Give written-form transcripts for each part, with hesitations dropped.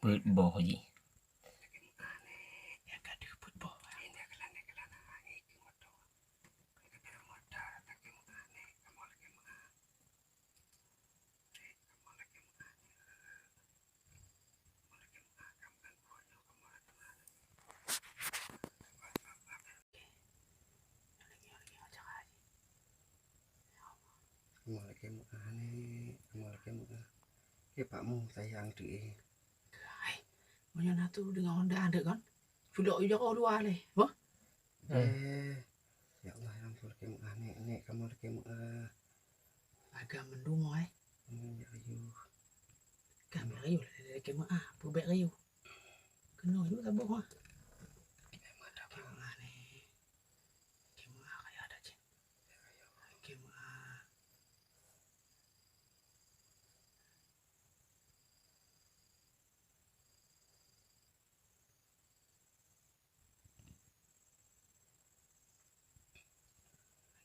Put boh ji. Pakmu sayang dia. Punya natu dengan Honda ada kan? Sudah ujung dua leh. Wah. Ya Allah yang fulke mu nek kamu leke mu Agak mendung ai. ya ayu. Kami riu leke mu pu bek riu. Kena juga tabuk mah.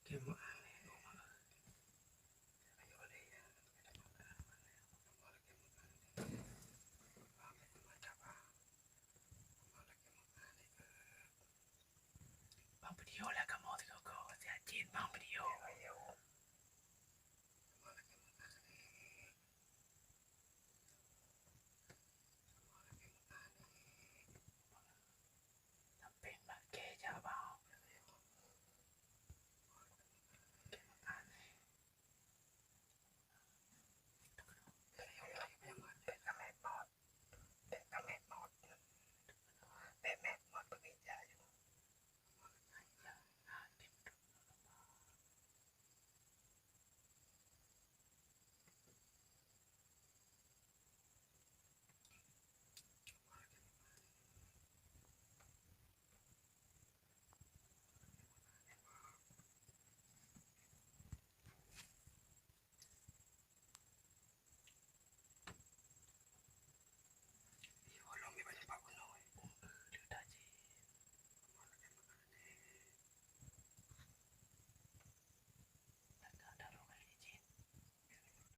Bang video lah kamu tengok kau. Saya jin bang video.